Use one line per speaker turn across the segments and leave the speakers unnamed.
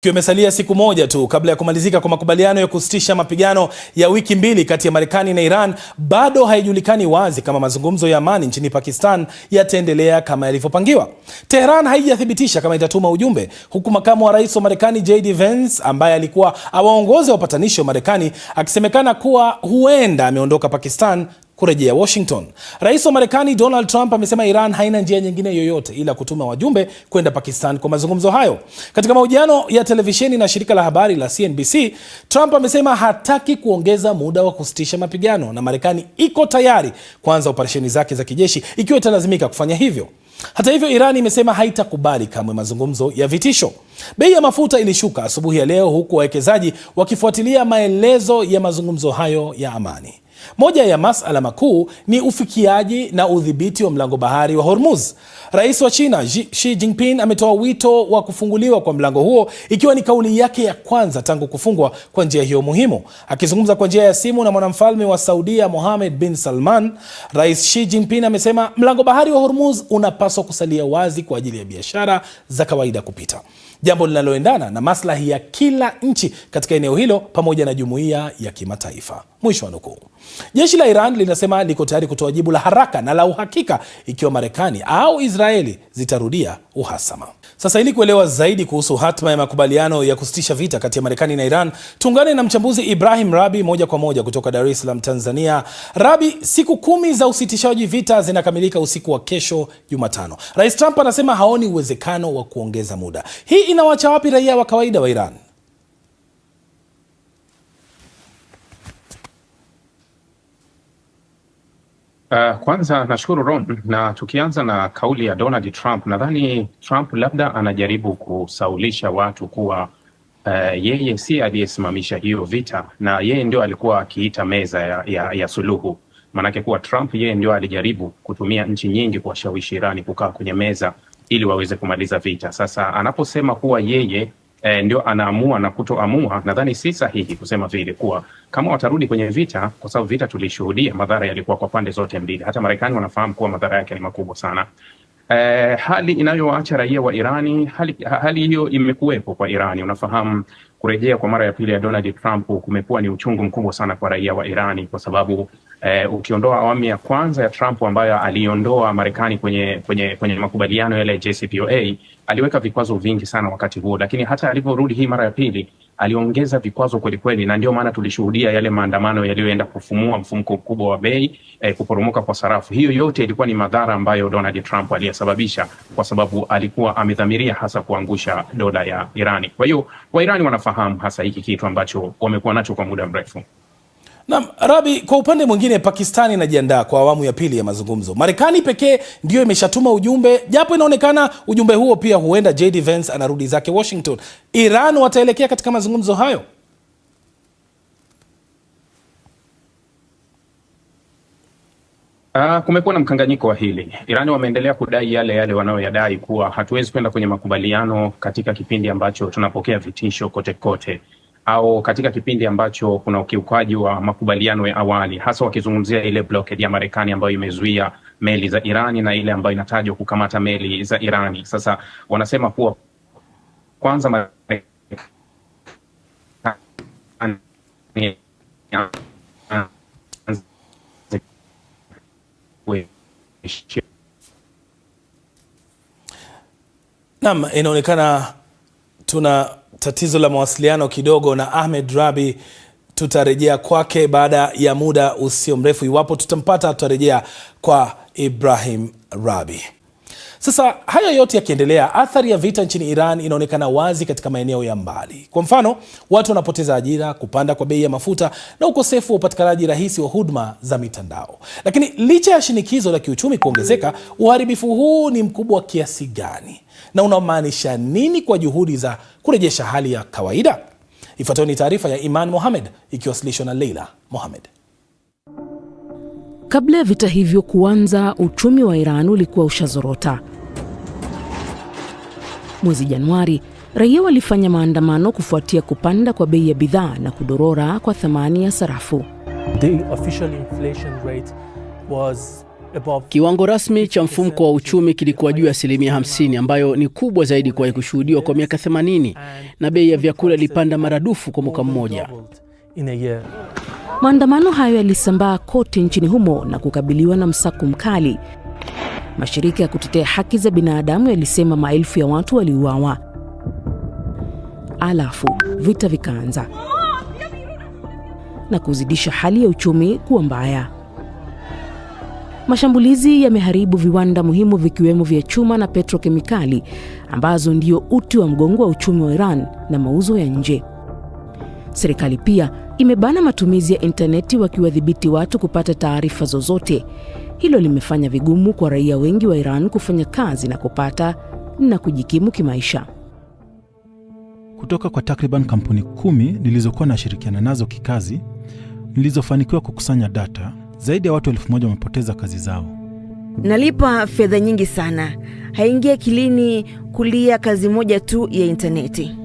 Ikiwa imesalia siku moja tu kabla ya kumalizika kwa makubaliano ya kusitisha mapigano ya wiki mbili kati ya Marekani na Iran, bado haijulikani wazi kama mazungumzo ya amani nchini Pakistan yataendelea kama yalivyopangiwa. Tehran haijathibitisha kama itatuma ujumbe, huku makamu wa rais wa Marekani JD Vance, ambaye alikuwa awaongoze wapatanishi wa Marekani, akisemekana kuwa huenda ameondoka Pakistan kurejea Washington. Rais wa Marekani Donald Trump amesema Iran haina njia nyingine yoyote ila kutuma wajumbe kwenda Pakistan kwa mazungumzo hayo. Katika mahojiano ya televisheni na shirika la habari la CNBC, Trump amesema hataki kuongeza muda wa kusitisha mapigano na Marekani iko tayari kuanza operesheni zake za kijeshi ikiwa italazimika kufanya hivyo. Hata hivyo, Iran imesema haitakubali kamwe mazungumzo ya vitisho. Bei ya mafuta ilishuka asubuhi ya leo, huku wawekezaji wakifuatilia maelezo ya mazungumzo hayo ya amani. Moja ya masuala makuu ni ufikiaji na udhibiti wa mlango bahari wa Hormuz. Rais wa China Xi Jinping ametoa wito wa kufunguliwa kwa mlango huo, ikiwa ni kauli yake ya kwanza tangu kufungwa kwa njia hiyo muhimu. Akizungumza kwa njia ya simu na mwanamfalme wa Saudia Mohammed bin Salman, Rais Xi Jinping amesema mlango bahari wa Hormuz unapaswa kusalia wazi kwa ajili ya biashara za kawaida kupita, jambo linaloendana na maslahi ya kila nchi katika eneo hilo pamoja na jumuiya ya kimataifa. Mwisho wa nukuu. Jeshi la Iran linasema liko tayari kutoa jibu la haraka na la uhakika ikiwa Marekani au Israeli zitarudia uhasama. Sasa, ili kuelewa zaidi kuhusu hatma ya makubaliano ya kusitisha vita kati ya Marekani na Iran, tuungane na mchambuzi Ibrahim Rabi moja kwa moja kutoka Dar es Salaam, Tanzania. Rabi, siku 10 za usitishaji vita zinakamilika usiku wa kesho Jumatano. Rais Trump anasema haoni uwezekano wa kuongeza muda. Hii inawacha wapi raia wa kawaida wa Iran?
Kwanza nashukuru Ron, na tukianza na kauli ya Donald Trump, nadhani Trump labda anajaribu kusaulisha watu kuwa yeye si aliyesimamisha hiyo vita, na yeye ndio alikuwa akiita meza ya suluhu. Manake kuwa Trump yeye ndio alijaribu kutumia nchi nyingi kuwashawishi Irani kukaa kwenye meza ili waweze kumaliza vita. Sasa anaposema kuwa yeye ndio anaamua na kutoamua, nadhani si sahihi kusema vile, kuwa kama watarudi kwenye vita, kwa sababu vita tulishuhudia madhara yalikuwa kwa pande zote mbili. Hata Marekani wanafahamu kuwa madhara yake ni makubwa sana. Hali inayoacha raia wa Irani, hali hiyo imekuwepo kwa Irani. Unafahamu, kurejea kwa mara ya pili ya Donald Trump kumekuwa ni uchungu mkubwa sana kwa raia wa Irani, kwa sababu ukiondoa awamu ya kwanza ya Trump ambayo aliondoa Marekani kwenye makubaliano yale JCPOA, aliweka vikwazo vingi sana wakati huo, lakini hata alivyorudi hii mara ya pili aliongeza vikwazo kweli kweli, na ndio maana tulishuhudia yale maandamano yaliyoenda kufumua mfumuko mkubwa wa bei, kuporomoka kwa sarafu. Hiyo yote ilikuwa ni madhara ambayo Donald Trump aliyasababisha, kwa sababu alikuwa amedhamiria hasa kuangusha dola ya Irani. Kwa hiyo Wairani wanafahamu hasa hiki kitu ambacho wamekuwa nacho kwa muda mrefu.
Na Rabi, kwa upande mwingine, Pakistani inajiandaa kwa awamu ya pili ya mazungumzo. Marekani pekee ndio imeshatuma ujumbe, japo inaonekana ujumbe huo pia huenda JD Vance anarudi zake Washington. Iran wataelekea katika mazungumzo hayo?
Kumekuwa na mkanganyiko wa hili. Irani wameendelea kudai yale wanayoyadai, kuwa hatuwezi kwenda kwenye makubaliano katika kipindi ambacho tunapokea vitisho kote kote, au katika kipindi ambacho kuna ukiukaji wa makubaliano ya awali, hasa wakizungumzia ile blockade ya Marekani ambayo imezuia meli za Irani na ile ambayo inatajwa kukamata meli za Irani. Sasa wanasema kuwa kwanza Marekani
Naam, inaonekana tuna tatizo la mawasiliano kidogo na Ahmed Rabi. Tutarejea kwake baada ya muda usio mrefu. Iwapo tutampata, tutarejea kwa Ibrahim Rabi. Sasa, haya yote yakiendelea, athari ya vita nchini Iran inaonekana wazi katika maeneo ya mbali. Kwa mfano, watu wanapoteza ajira, kupanda kwa bei ya mafuta na ukosefu wa upatikanaji rahisi wa huduma za mitandao. Lakini licha ya shinikizo la kiuchumi kuongezeka, uharibifu huu ni mkubwa kiasi gani na unamaanisha nini kwa juhudi za kurejesha hali ya kawaida? Ifuatayo ni taarifa ya Iman Mohamed ikiwasilishwa na Leila Mohamed.
Kabla ya vita hivyo kuanza, uchumi wa Iran ulikuwa ushazorota. Mwezi Januari, raia walifanya maandamano kufuatia kupanda kwa bei ya bidhaa na kudorora kwa thamani ya sarafu.
The official inflation rate was Kiwango rasmi cha mfumuko wa uchumi kilikuwa juu ya 50%, ambayo ni kubwa zaidi kuwahi kushuhudiwa kwa miaka 80, na bei ya vyakula ilipanda maradufu kwa mwaka mmoja.
Maandamano hayo yalisambaa kote nchini humo na kukabiliwa na msako mkali. Mashirika ya kutetea haki za binadamu yalisema maelfu ya watu waliuawa. Alafu vita vikaanza na kuzidisha hali ya uchumi kuwa mbaya. Mashambulizi yameharibu viwanda muhimu vikiwemo vya chuma na petrokemikali, ambazo ndio uti wa mgongo wa uchumi wa Iran na mauzo ya nje. Serikali pia imebana matumizi ya interneti, wakiwadhibiti watu kupata taarifa zozote. Hilo limefanya vigumu kwa raia wengi wa Iran kufanya kazi na kupata na kujikimu kimaisha.
Kutoka kwa takriban kampuni 10 nilizokuwa nashirikiana nazo kikazi, nilizofanikiwa kukusanya data, zaidi ya watu 1000 wamepoteza kazi zao.
Nalipa fedha nyingi sana. Haingia akilini kulia kazi moja tu ya interneti.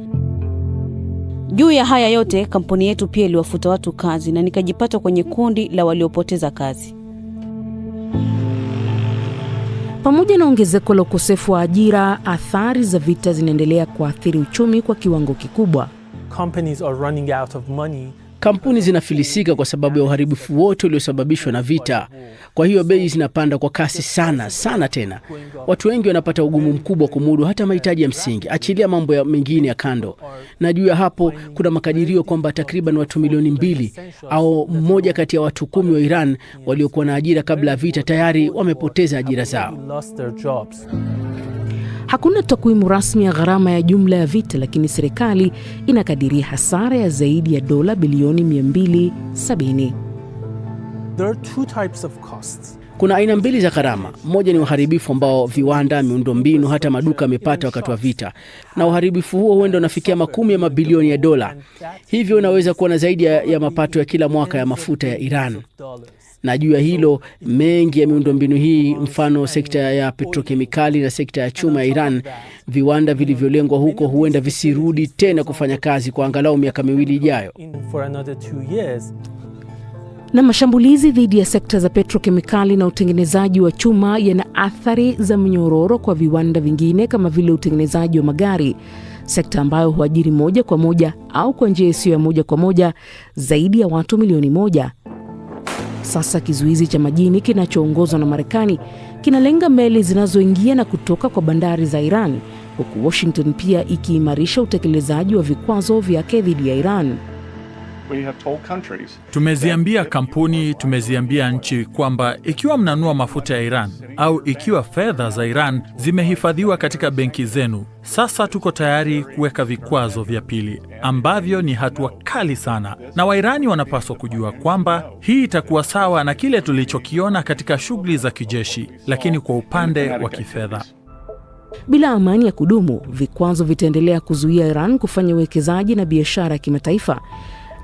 Juu ya haya yote, kampuni yetu pia iliwafuta watu kazi na nikajipata kwenye kundi la waliopoteza kazi.
Pamoja na ongezeko la ukosefu wa ajira, athari za vita zinaendelea kuathiri uchumi kwa kiwango kikubwa.
Kampuni zinafilisika kwa sababu ya uharibifu wote uliosababishwa na vita. Kwa hiyo bei zinapanda kwa kasi sana tena. Watu wengi wanapata ugumu mkubwa kumudu hata mahitaji ya msingi, achilia mambo ya mengine ya kando. Na juu ya hapo, kuna makadirio kwamba takriban watu milioni 2 au mmoja kati ya watu 10 wa Iran waliokuwa na ajira kabla ya vita tayari wamepoteza ajira zao.
Hakuna takwimu rasmi ya gharama ya jumla ya vita, lakini serikali inakadiria hasara ya zaidi ya dola bilioni 270.
Kuna aina mbili za gharama. Moja ni uharibifu ambao viwanda, miundombinu, hata maduka yamepata wakati wa vita. Na uharibifu huo huenda unafikia makumi ya mabilioni ya dola. Hivyo unaweza kuwa na zaidi ya mapato ya kila mwaka ya mafuta ya Iran. Na juu ya hilo, mengi ya miundombinu hii, mfano sekta ya petrokemikali na sekta ya chuma ya Iran, viwanda vilivyolengwa huko huenda visirudi tena kufanya kazi kwa angalau miaka 2 ijayo.
Na mashambulizi dhidi ya sekta za petrokemikali na utengenezaji wa chuma yana athari za mnyororo kwa viwanda vingine kama vile utengenezaji wa magari, sekta ambayo huajiri moja kwa moja au kwa njia isiyo ya moja kwa moja zaidi ya watu milioni 1. Sasa kizuizi cha majini kinachoongozwa na Marekani kinalenga meli zinazoingia na kutoka kwa bandari za Iran, huku Washington pia ikiimarisha utekelezaji wa vikwazo vyake dhidi ya Iran.
Tumeziambia kampuni, tumeziambia nchi kwamba ikiwa mnanunua mafuta ya Iran au ikiwa fedha za Iran zimehifadhiwa katika benki zenu, sasa tuko tayari kuweka vikwazo vya pili ambavyo ni hatua kali sana. Na Wairani wanapaswa kujua kwamba hii itakuwa sawa na kile tulichokiona katika shughuli za kijeshi, lakini kwa upande wa kifedha.
Bila amani ya kudumu, vikwazo vitaendelea kuzuia Iran kufanya uwekezaji na biashara ya kimataifa,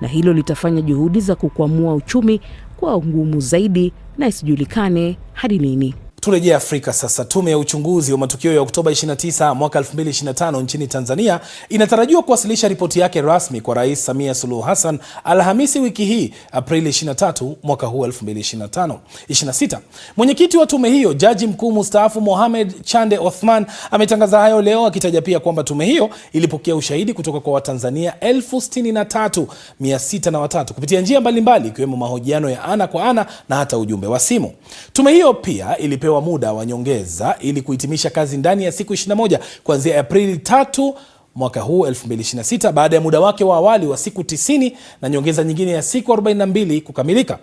na hilo litafanya juhudi za kukwamua uchumi kwa ngumu zaidi na isijulikane hadi lini.
Turejea Afrika sasa. Tume ya uchunguzi wa matukio ya Oktoba 29 mwaka 2025 nchini Tanzania inatarajiwa kuwasilisha ripoti yake rasmi kwa Rais Samia Suluhu Hassan Alhamisi wiki hii, Aprili 23 mwaka huu 2026. Mwenyekiti wa tume hiyo, Jaji Mkuu Mstaafu Mohamed Chande Othman, ametangaza hayo leo, akitaja pia kwamba tume hiyo ilipokea ushahidi kutoka kwa Watanzania 63,603 kupitia njia mbalimbali, ikiwemo mahojiano ya ana kwa ana na hata ujumbe wa simu. Tume hiyo pia ilipewa muda wa nyongeza ili kuhitimisha kazi ndani ya siku 21 kuanzia Aprili 3 mwaka huu 2026, baada ya muda wake wa awali wa siku 90 na nyongeza nyingine ya siku 42 kukamilika.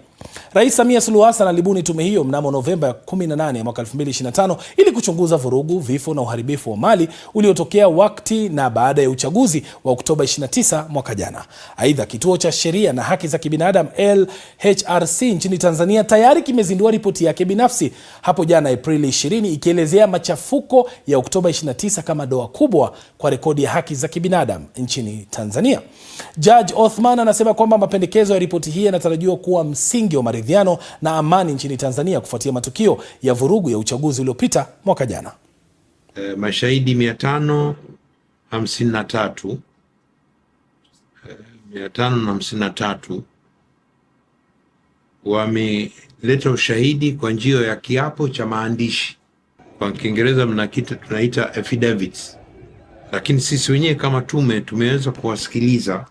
Rais Samia Suluhu Hassan alibuni tume hiyo mnamo Novemba 18 mwaka 2025 ili kuchunguza vurugu, vifo na uharibifu wa mali uliotokea wakati na baada ya uchaguzi wa Oktoba 29 mwaka jana. Aidha, Kituo cha Sheria na Haki za Kibinadamu LHRC nchini Tanzania tayari kimezindua ripoti yake binafsi hapo jana Aprili 20, ikielezea machafuko ya Oktoba 29 kama doa kubwa kwa rekodi ya haki za kibinadamu nchini Tanzania. Judge Othman anasema kwamba mapendekezo ya ripoti hii yanatarajiwa kuwa msingi wa maridhiano na amani nchini Tanzania kufuatia matukio ya vurugu ya uchaguzi uliopita mwaka jana.
Mashahidi 553 wameleta ushahidi kwa njia ya kiapo cha maandishi. Kwa Kiingereza mna kitu tunaita affidavits. Lakini sisi wenyewe kama tume tumeweza kuwasikiliza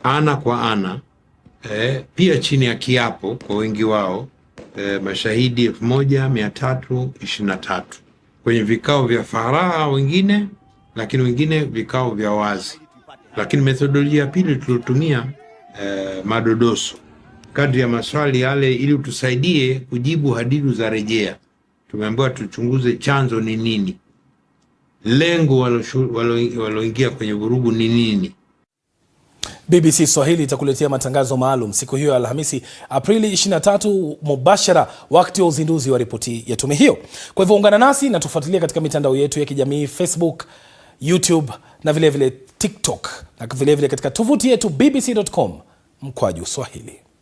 ana kwa ana, pia chini ya kiapo kwa wengi wao, mashahidi 1323 kwenye vikao vya faragha wengine, lakini wengine vikao vya wazi. Lakini methodolojia ya pili tulitumia madodoso kadri ya maswali yale, ili utusaidie kujibu hadidu za rejea. Tumeambiwa tuchunguze chanzo ni nini, lengo waloingia kwenye vurugu ni nini.
BBC Swahili itakuletea matangazo maalum siku hiyo ya Alhamisi Aprili 23 mubashara wakati wa uzinduzi wa ripoti ya tume hiyo. Kwa hivyo ungana nasi na tufuatilie katika mitandao yetu ya kijamii Facebook, YouTube na vilevile TikTok na vilevile katika tovuti yetu bbc.com/Swahili.